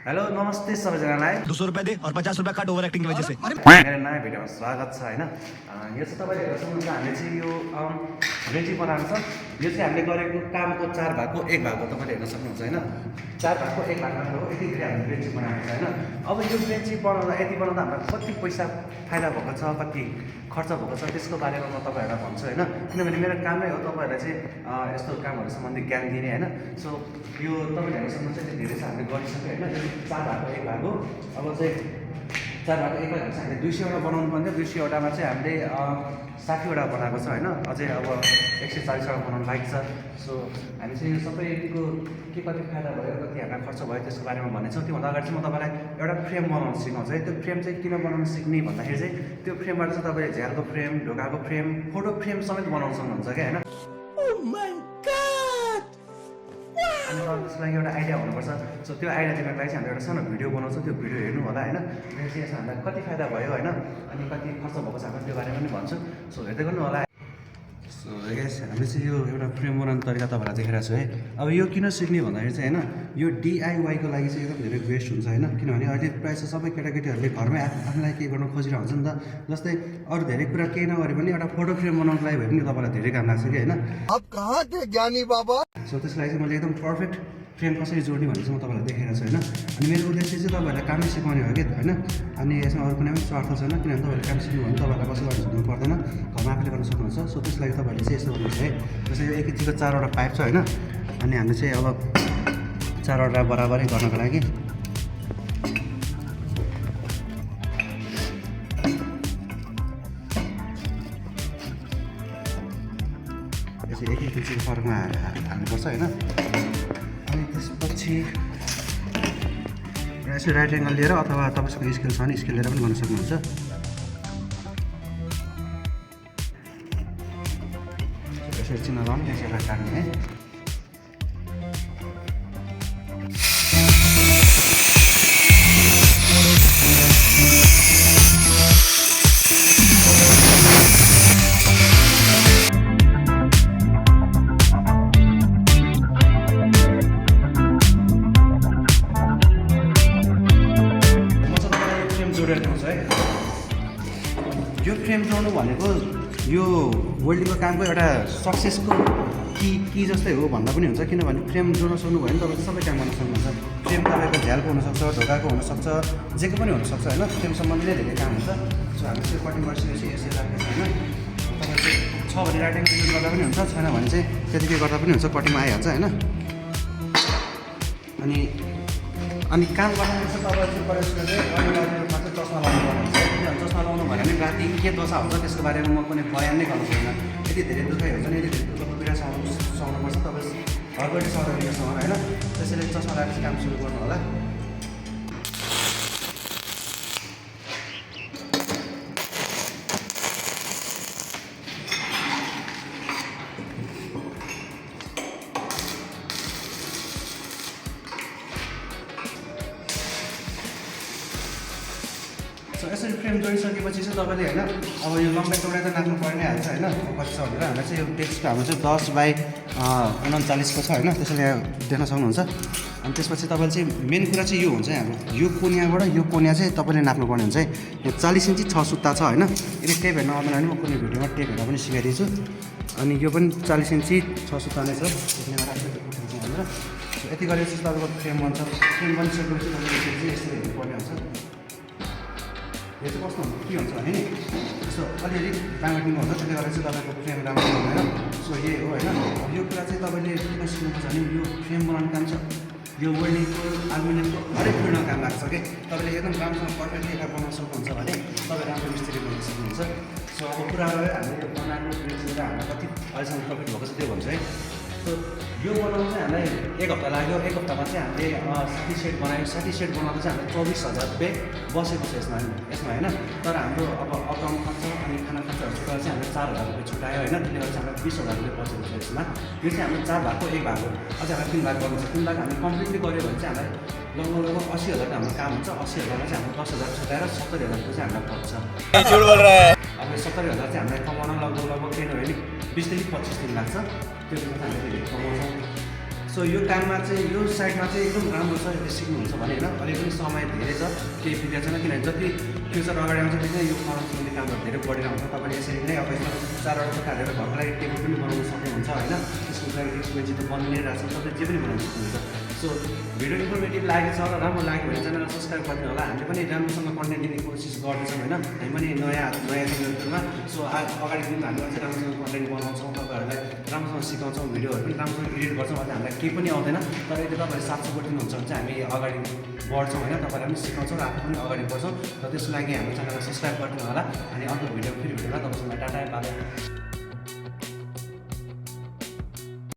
Hello नमस्ते सबैजनालाई 200 रुपए दे और 50 रुपए काट ओवर एक्टिंग की वजह से। मेरो नयाँ भिडियोमा स्वागत छ होइन। यो चाहिँ तपाईँले हेर्न सक्नुहुन्छ हामीले चाहिँ यो रेची बनाएको छ। यो चाहिँ हामीले गरेको कामको 4 भागको 1 भाग हो, तपाईँले हेर्न सक्नुहुन्छ होइन। 4 भागको 1 भाग हो, यति धेरै हामीले रेची बनाएको छ होइन। अब यो रेची बनाउँदा यति बनाउँदा हामीलाई कति पैसा फाइदा भएको छ, कति खर्च भएको छ त्यसको बारेमा म तपाईँहरूलाई भन्छु होइन। किनभने मेरो कामै हो तपाईँहरूलाई चाहिँ यस्तो कामहरू सम्बन्धी ज्ञान दिने होइन। सो यो तपाईँले हेर्न सक्नुहुन्छ यति धेरै चाहिँ हामीले गरिसक्यो होइन। यो 4 भागको 1 भाग हो। अब चाहिँ 4 भागको 1 भाग चाहिँ हामीले 200वटा बनाउनु पर्ने, 200वटामा चाहिँ हामीले 60वटा बनाएको छ होइन। अझै अब 140वटा बनाउनु बाँकी छ। सो हामी चाहिँ यो सबैको के कति फाइदा भयो, कति हामीलाई खर्च भयो त्यसको बारेमा भन्नेछौँ। त्योभन्दा अगाडि चाहिँ म तपाईँलाई एउटा फ्रेम बनाउन सिकाउँछु है। त्यो फ्रेम चाहिँ किन बनाउन सिक्ने भन्दाखेरि चाहिँ त्यो फ्रेमबाट चाहिँ तपाईँले झ्यालको फ्रेम, ढोकाको फ्रेम, फोटो फ्रेम समेत बनाउन सक्नुहुन्छ क्या होइन। अनि त्यसको लागि एउटा आइडिया हुनुपर्छ। सो त्यो आइडिया दिनको लागि चाहिँ हामीले एउटा सानो भिडियो बनाउँछौँ, त्यो भिडियो हेर्नु होला होइन। त्यहाँ चाहिँ यसमा हामीलाई कति फाइदा भयो होइन, अनि कति खर्च भएको छ हामीले त्यो बारेमा पनि भन्छु। सो हेर्दै गर्नु होला। सो गाइस हामीले चाहिँ यो एउटा फ्रेम बनाउने तरिका तपाईँलाई देखाइरहेको छु है। अब यो किन सिक्ने भन्दाखेरि चाहिँ होइन, यो DIY को लागि चाहिँ एकदम धेरै बेस्ट हुन्छ होइन। किनभने अहिले प्रायः सबै केटाकेटीहरूले घरमै आफूलाई केही गर्न खोजिरहेको हुन्छ नि त। जस्तै अरू धेरै कुरा केही नगरे पनि एउटा फोटो फ्रेम बनाउनको लागि भए पनि तपाईँलाई धेरै काम लाग्छ कि होइन। अब कहाँ थे ज्ञानी बाबा। सो त्यसको लागि चाहिँ मैले एकदम पर्फेक्ट फ्रेम कसरी जोड्ने भनेर चाहिँ म तपाईँलाई देखाइरहेको छु होइन। अनि मेरो उद्देश्य चाहिँ तपाईँहरूलाई कामै सिकाउने हो कि होइन। अनि यसमा अरू कुनै पनि स्वार्थ छैन, किनभने तपाईँहरूले काम सिक्नु भने तपाईँहरूलाई कसैबाट झुक्नु पर्दैन, घरमा आफूले गर्न सक्नुहुन्छ। सो त्यसको लागि तपाईँहरूले चाहिँ यस्तो गर्नुहोस् है। जस्तै यो एक इन्चीको 4वटा पाइप छ होइन। अनि हामीले चाहिँ अब 4वटा बराबरै गर्नको लागि यसरी एक इन्चीको फरकमा हाल्नुपर्छ होइन। अनि त्यसपछि यसरी राइट एङ्गल लिएर अथवा तपाईँसँग स्केल छ भने स्केल लिएर पनि गर्न सक्नुहुन्छ। यसरी चिन्ह लगाउनु, त्यसरी काट्ने है। यो फ्रेम जोड्नु भनेको यो वेल्डिङको कामको एउटा सक्सेसको की जस्तै हो भन्दा पनि हुन्छ। किनभने फ्रेम जोड्न सक्नु भयो भने तपाईँले सबै काम गर्न सक्नुहुन्छ। फ्रेम तपाईँको झ्यालको हुनसक्छ, ढोकाको हुनसक्छ, जेको पनि हुनसक्छ होइन। फ्रेम सम्बन्धी नै धेरै काम हुन्छ। सो हामी चाहिँ कटिङ गरिसकेपछि यसरी राख्नेछ होइन। तपाईँको छ भने राइट एङ्गल युज गर्दा पनि हुन्छ, छैन भने चाहिँ त्यतिकै गर्दा पनि हुन्छ, कटिङमा आइहाल्छ होइन। अनि काम गर्दाखेरि चाहिँ तपाईँहरू प्रयासले चाहिँ अनिवार्य रूपमा चाहिँ चस्मा लाउनु पर्ने हुन्छ। किनभने चस्मा लाउनु भनेर पनि राति के दशा हुन्छ त्यसको बारेमा म कुनै बयान नै गर्नु सक्दैन। यति धेरै दुखाइ हुन्छ नि, यति धेरै दुःखको पीडा सहनुपर्छ तपाईँ घरबाट सहरहरूसँग होइन। त्यसैले चस्मा लगाएर काम सुरु गर्नु होला। यसरी फ्रेम जोडिसकेपछि चाहिँ तपाईँले होइन अब यो लम्बाइ चौडाइ त नाप्नु पर्ने हाल्छ होइन। कति छ भनेर हामीलाई चाहिँ यो टेक्स्टको हाम्रो चाहिँ 10 बाई 39 को छ होइन। त्यसैले देख्न सक्नुहुन्छ। अनि त्यसपछि तपाईँले चाहिँ मेन कुरा चाहिँ यो हुन्छ हाम्रो यो कोनियाबाट यो कोनिया चाहिँ तपाईँले नाप्नुपर्ने हुन्छ है। यो 40 इन्ची 6 सुत्ता छ होइन। यदि टेप हेर्न आउँदैन भने म कुनै भिडियोमा टेप हेर्न पनि सिकाइदिन्छु। अनि यो पनि 40 इन्ची 6 सुत्ता नै छ। भनेर यति गरेपछि तपाईँको फ्रेम बन्छ। फ्रेम बनिसकेपछि तपाईँले यसरी हेर्नुपर्ने हुन्छ। यो चाहिँ कस्तो हुन्छ के हुन्छ भने नि यस्तो अलिअलि बाङ्गटिङ हुन्छ, त्यसले गर्दा चाहिँ तपाईँको फ्रेम राम्रो हुँदैन। सो यही हो होइन। यो कुरा चाहिँ तपाईँले किन सिक्नुपर्छ भने यो फ्रेम बनाउने काम छ, यो वेल्डिङको एल्युमिनियमको हरेक फिल्डमा काम लाग्छ कि। तपाईँले एकदम राम्रोसँग पर्फेक्टली एउटा बनाउन सक्नुहुन्छ भने तपाईँ राम्रो मिस्त्री गर्न सक्नुहुन्छ। सो अब कुरा गरेर हामीले यो बनाएको फ्रेमबाट हामीलाई कति अहिलेसम्म प्रफिट भएको छ त्यो भन्छ है। सो यो बनाउनु चाहिँ हामीलाई 1 हप्ता लाग्यो। 1 हप्तामा चाहिँ हामीले 60 सेट बनायौँ। 60 सेट बनाउँदा चाहिँ हामीले 24,000 रुपियाँ बसेको छ यसमा होइन। तर हाम्रो अब अपडाउन खर्च अनि खाना खर्चहरू छुट्याएर चाहिँ हामीले 4,000 रुपियाँ छुट्यायो होइन। त्यसले गर्दा चाहिँ हामीलाई 20,000 रुपियाँ बसेको छ यसमा। यो चाहिँ हाम्रो 4 भागको 1 भाग हो। अझै हामीलाई 3 भाग गर्नु छ। 3 भाग हामीले कम्प्लिटली गऱ्यो भने चाहिँ हामीलाई लगभग 80,000 हाम्रो काम हुन्छ। 80,000मा चाहिँ हाम्रो 10,000 छुट्याएर 70,000 रुपियाँ चाहिँ हामीलाई पर्छ। अब 70,000 चाहिँ हामीलाई कमाउन लगभग केही नभए 20 देखि 25 दिन लाग्छ। त्यो दिन चाहिँ हामीले कमाउँछौँ। सो यो काममा चाहिँ यो साइडमा चाहिँ एकदम राम्रो छ, यसले सिक्नुहुन्छ भने होइन अलिक पनि समय धेरै छ, केही बिग्रेको छैन। किनभने जति फ्युचर अगाडि आउँछ त्यति नै यो फाउन्डेसनले कामहरू धेरै बढेर आउँछ। तपाईँले यसरी नै अब यसमा 4वटा चाहिँ हालेर घरको लागि टेबल पनि बनाउन सक्नुहुन्छ होइन, त्यसको लागि एक्सपेन्सिभ त बनिनै रहेछ, तपाईँले जे पनि बनाउन सक्नुहुन्छ। सो भिडियो इन्फर्मेटिभ लागेको छ र राम्रो लाग्यो भने च्यानललाई सब्सक्राइब गरिदिनु होला। हामीले पनि राम्रोसँग कन्टेन्ट दिने कोसिस गर्दैछौँ होइन, हामी पनि नयाँ च्यानलहरूमा। सो अगाडि दिन हामी अझै राम्रोसँग कन्टेन्ट बनाउँछौँ, तपाईँहरूलाई राम्रोसँग सिकाउँछौँ, भिडियोहरू पनि राम्रोसँग एडिट गर्छौँ। अहिले हामीलाई केही पनि आउँदैन, तर यदि तपाईँहरूले साथ सपोर्ट दिनुहुन्छ भने चाहिँ हामी अगाडि बढ्छौँ होइन, तपाईँलाई पनि सिकाउँछौँ र आफू पनि अगाडि बढ्छौँ। र त्यसको लागि हाम्रो च्यानललाई सब्सक्राइब गरिदिनु होला। अनि अर्को भिडियो फेरि भेटौँला, तपाईँसँग टाटा बाई।